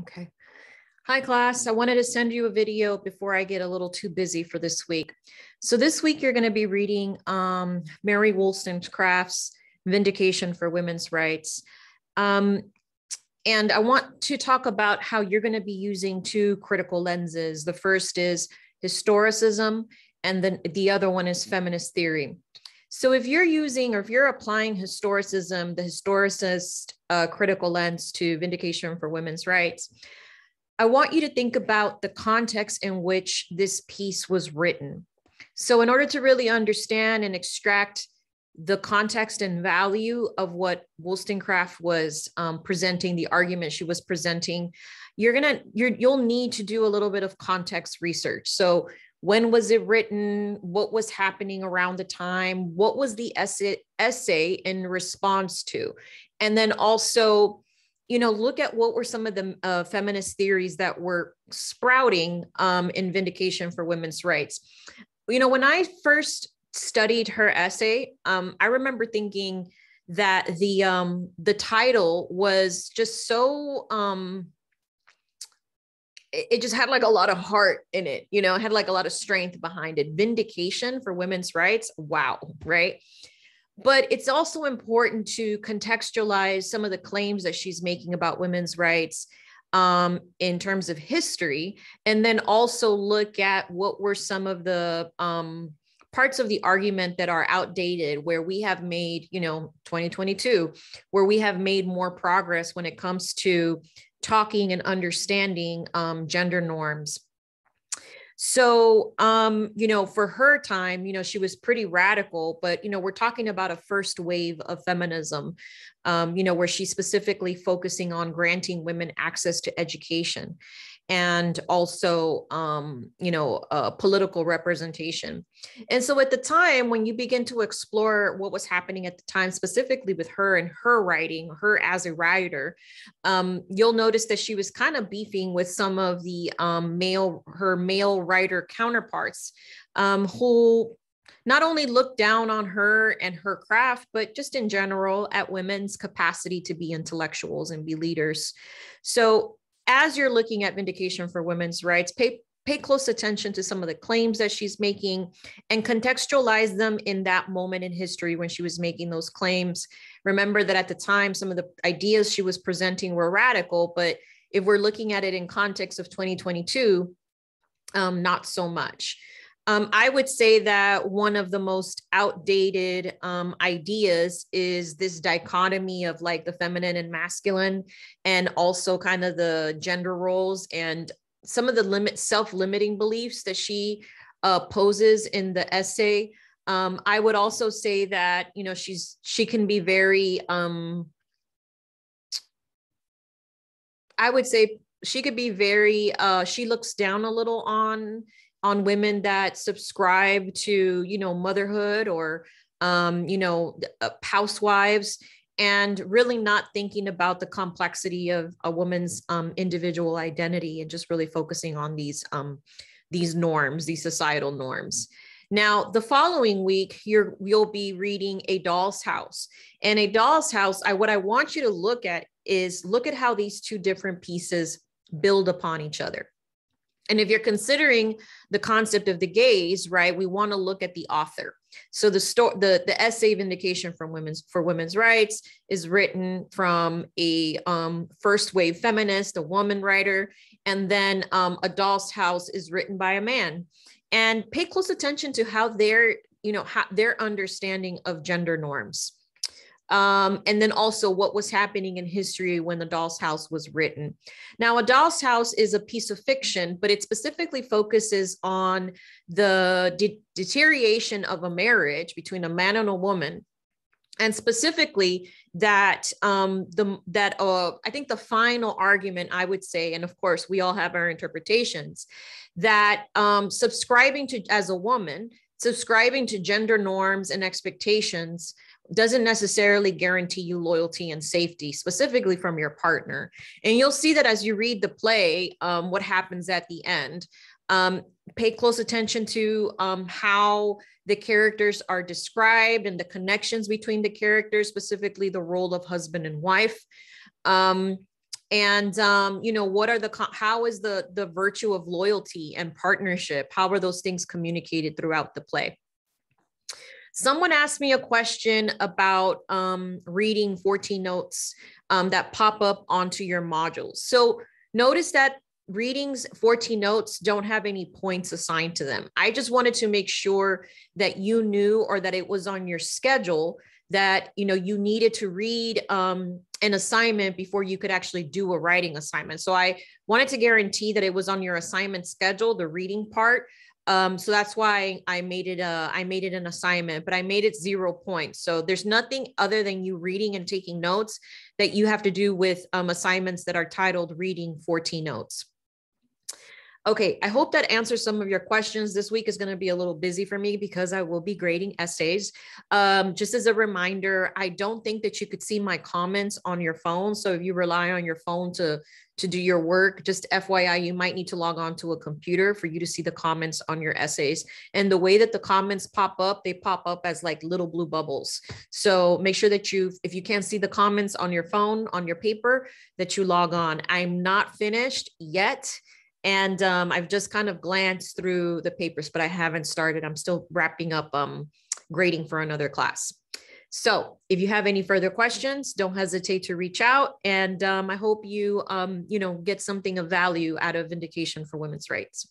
Okay. Hi, class. I wanted to send you a video before I get a little too busy for this week. So this week, you're going to be reading Mary Wollstonecraft's Vindication for Women's Rights. And I want to talk about how you're going to be using two critical lenses. The first is historicism, and then the other one is feminist theory. So if you're using, or if you're applying historicism, the historicist critical lens to Vindication for Women's Rights, I want you to think about the context in which this piece was written. So in order to really understand and extract the context and value of what Wollstonecraft was presenting, the argument she was presenting, you'll need to do a little bit of context research. So when was it written? What was happening around the time? What was the essay in response to? And then also, look at what were some of the feminist theories that were sprouting in Vindication for Women's Rights. When I first studied her essay, I remember thinking that the title was just so, it just had like a lot of heart in it, it had like a lot of strength behind it. Vindication for Women's Rights. Wow. Right. But it's also important to contextualize some of the claims that she's making about women's rights in terms of history, and then also look at what were some of the parts of the argument that are outdated, where we have made, 2022, where we have made more progress when it comes to talking and understanding gender norms. So, for her time, she was pretty radical, but, we're talking about a first wave of feminism, where she's specifically focusing on granting women access to education and also, political representation. And so at the time, when you begin to explore what was happening at the time, specifically with her and her writing, her as a writer, you'll notice that she was kind of beefing with some of the her male writer counterparts, who not only looked down on her and her craft, but just in general at women's capacity to be intellectuals and be leaders. So as you're looking at Vindication for Women's Rights, pay close attention to some of the claims that she's making and contextualize them in that moment in history when she was making those claims. Remember that at the time, some of the ideas she was presenting were radical, but if we're looking at it in context of 2022, not so much. I would say that one of the most outdated ideas is this dichotomy of like the feminine and masculine, and also kind of the gender roles and some of the self-limiting beliefs that she poses in the essay. I would also say that, she can be very, I would say she could be very, she looks down a little on women that subscribe to, motherhood or, housewives, and really not thinking about the complexity of a woman's individual identity, and just really focusing on these norms, these societal norms. Now, the following week, you'll be reading A Doll's House. And A Doll's House, what I want you to look at how these two different pieces build upon each other. And if you're considering the concept of the gaze, right, we want to look at the author. So the essay Vindication for Women's Rights is written from a first wave feminist, a woman writer, and then A Doll's House is written by a man. And pay close attention to how their understanding of gender norms. And then also what was happening in history when The Doll's House was written. Now, A Doll's House is a piece of fiction, but it specifically focuses on the deterioration of a marriage between a man and a woman. And specifically that, I think the final argument, I would say, and of course, we all have our interpretations, that as a woman, subscribing to gender norms and expectations doesn't necessarily guarantee you loyalty and safety, specifically from your partner. And you'll see that as you read the play, what happens at the end. Pay close attention to how the characters are described and the connections between the characters, specifically the role of husband and wife. And, you know, what are how is the virtue of loyalty and partnership? How are those things communicated throughout the play? Someone asked me a question about reading 14 notes that pop up onto your modules. So notice that readings 14 notes don't have any points assigned to them. I just wanted to make sure that you knew, or that it was on your schedule, that, you know, you needed to read an assignment before you could actually do a writing assignment. So I wanted to guarantee that it was on your assignment schedule, the reading part. So that's why I made it an assignment, but I made it 0 points. So there's nothing other than you reading and taking notes that you have to do with assignments that are titled reading 14 notes. Okay, I hope that answers some of your questions. This week is going to be a little busy for me because I will be grading essays. Just as a reminder, I don't think that you could see my comments on your phone. So if you rely on your phone to do your work, just FYI, you might need to log on to a computer for you to see the comments on your essays. And the way that the comments pop up, they pop up as like little blue bubbles. So make sure that if you can't see the comments on your phone, on your paper, that you log on. I'm not finished yet. And I've just kind of glanced through the papers, but I haven't started. I'm still wrapping up grading for another class. So if you have any further questions, don't hesitate to reach out. And I hope you, you know, get something of value out of Vindication for Women's Rights.